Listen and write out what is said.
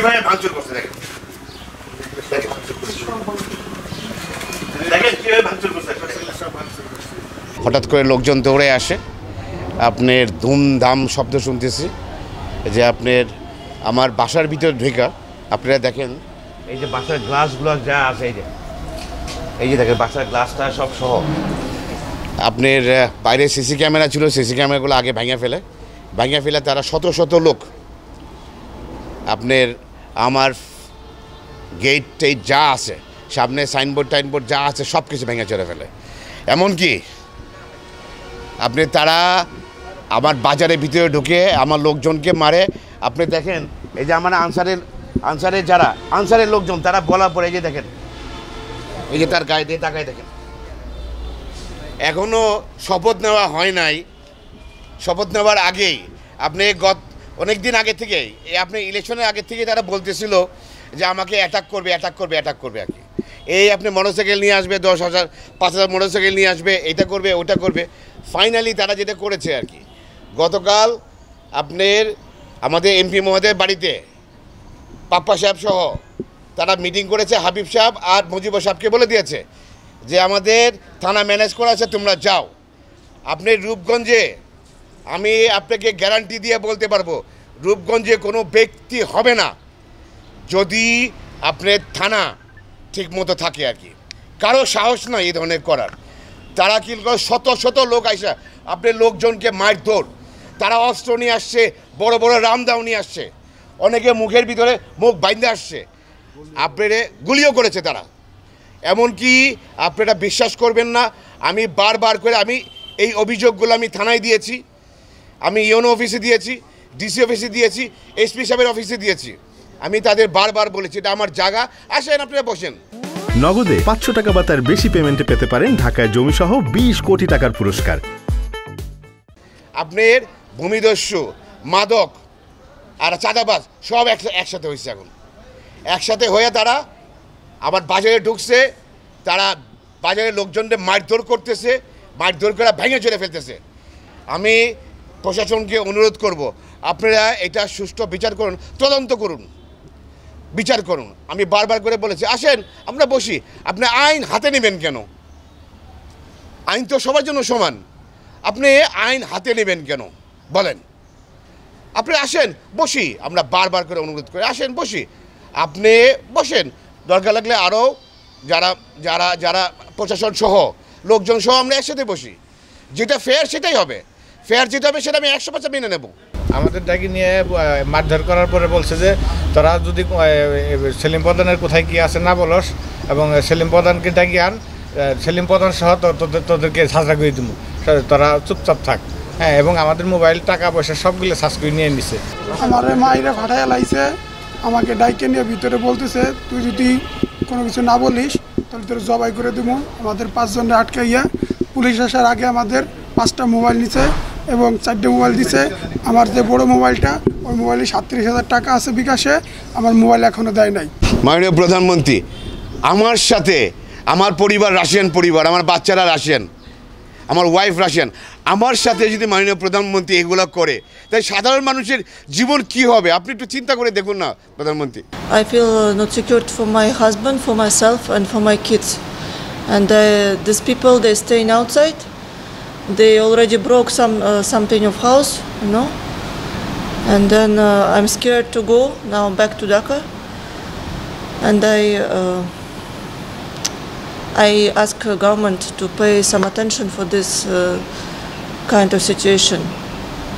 কিভাবে ভাঙচুর করছে দেখেন, দেখেন কিভাবে ভাঙচুর করছে। হঠাৎ করে লোকজন দৌড়ে আসে, আপনার ধুমধাম শব্দ শুনতেছি, যে আপনার আমার বাসার ভিতরে ঢেকা আপনারা দেখেন এই যে বাসার গ্লাসগুলো যা আছে, এই যে দেখেন বাসার গ্লাসটা সব সহ। আপনার বাইরে সিসি ক্যামেরা ছিল, সিসি ক্যামেরাগুলো আগে ভেঙে ফেলে তারা শত শত লোক আপনার আমার গেট টেট যা আছে, সামনে সাইনবোর্ড টাইনবোর্ড যা আছে সব কিছু ভেঙে চড়ে ফেলে। এমনকি আপনি তারা আমার বাজারের ভিতরে ঢুকে আমার লোকজনকে মারে। আপনি দেখেন এই যে আমার আনসারের লোকজন তারা বলার পরে এই যে দেখেন, এই যে তার গায়ে দিয়ে তাকায় দেখেন, এখনও শপথ নেওয়া হয় নাই। শপথ নেওয়ার আগেই আপনি অনেক দিন আগে থেকেই আপনি ইলেকশনের আগে থেকে তারা বলতেছিল যে আমাকে অ্যাটাক করবে আর কি। এই আপনি মোটরসাইকেল নিয়ে আসবে, 10,000 5,000 মোটরসাইকেল নিয়ে আসবে, এটা করবে ওটা করবে। ফাইনালি তারা যেটা করেছে আর কি, গতকাল আপনার আমাদের এমপি মহোদয়ের বাড়িতে পাপ্পা সাহেব সহ তারা মিটিং করেছে। হাবিব সাহেব আর মুজিবুর সাহেবকে বলে দিয়েছে যে আমাদের থানা ম্যানেজ করা আছে, তোমরা যাও। আপনি রূপগঞ্জে আমি আপনাকে গ্যারান্টি দিয়ে বলতে পারবো, রূপগঞ্জে কোনো ব্যক্তি হবে না যদি আপনার থানা ঠিকমতো থাকে আর কি। কারো সাহস নয় এই ধরনের করার। তারা কি শত শত লোক আইসা আপনার লোকজনকে মারধর, তারা অস্ত্র নিয়ে আসছে, বড় বড় রামদাও নিয়ে আসছে, অনেকে মুখের ভিতরে মুখ বাইন্ধে আসছে, আপনারে গুলিও করেছে তারা। এমনকি আপনারা বিশ্বাস করবেন না, আমি বারবার করে আমি এই অভিযোগগুলো আমি থানায় দিয়েছি, আমি ইউনো অফিসে দিয়েছি, ডিসি অফিসে দিয়েছি, এসপি সাহেবের অফিসে দিয়েছি। আমি তাদের বারবার বলেছি এটা আমার জায়গা, আসেন আপনারা বসেন। নগদে 500 টাকা বা তার বেশি পেমেন্টে পেতে পারেন ঢাকায় জমিসহ 20 কোটি টাকার পুরস্কার। আপনার ভূমিদস্যু, মাদক আর চাঁদাবাজ সব একসাথে হয়েছে। এখন একসাথে হয়ে তারা আবার বাজারে ঢুকছে, তারা বাজারের লোকজনদের মারধর করতেছে, মারধর করে ভেঙে চলে ফেলতেছে। আমি প্রশাসনকে অনুরোধ করব, আপনারা এটা সুষ্ঠু বিচার করুন, তদন্ত করুন, বিচার করুন। আমি বারবার করে বলেছি আসেন আমরা বসি। আপনি আইন হাতে নেবেন কেন? আইন তো সবার জন্য সমান, আপনি আইন হাতে নেবেন কেন বলেন? আপনি আসেন বসি, আমরা বারবার করে অনুরোধ করি আসেন বসি। আপনি বসেন, দরকার লাগলে আরও যারা যারা যারা প্রশাসন সহ লোকজন সহ আমরা একসাথে বসি, যেটা ফেয়ার সেটাই হবে। ফেয়ার যেটা হবে সেটা আমি 100% মেনে নেব। আমাদের ডাকি নিয়ে মারধর করার পরে বলছে যে তোরা যদি সেলিম প্রধানের কোথায় কী আছে না বলস, এবং সেলিম প্রধানকে ডাকি আন, সেলিম প্রধান সহ তোদেরকে সাজা করে দিব, তোরা চুপচাপ থাক। হ্যাঁ, এবং আমাদের মোবাইল টাকা পয়সা সবগুলো সাজ করে নিয়ে নিছে। আমার মাইরে ফাটাইয়া লাইছে, আমাকে ডাইকে নিয়ে ভিতরে বলতেছে তুই যদি কোনো কিছু না বলিস তাহলে তোর জবাই করে দেবো। আমাদের 5 জনের আটকাইয়া পুলিশ আসার আগে আমাদের 5টা মোবাইল নিছে এবং 4টে মোবাইল দিছে। আমার যে বড় মোবাইলটা, ওই মোবাইলে 37,000 টাকা আছে বিকাশে, আমার মোবাইল এখনও দেয় নাই। মাননীয় প্রধানমন্ত্রী, আমার সাথে আমার পরিবার রাশিয়ান পরিবার, আমার বাচ্চারা রাশিয়ান, আমার ওয়াইফ রাশিয়ান, আমার সাথে যদি মাননীয় প্রধানমন্ত্রী এগুলো করে তাই সাধারণ মানুষের জীবন কি হবে? আপনি একটু চিন্তা করে দেখুন না প্রধানমন্ত্রী। I feel not secured for my husband, for myself and for my kids. And these people, they staying outside. They already broke something of house, you know. And then I'm scared to go now back to Dhaka. And I ask government to pay some attention for this kind of situation.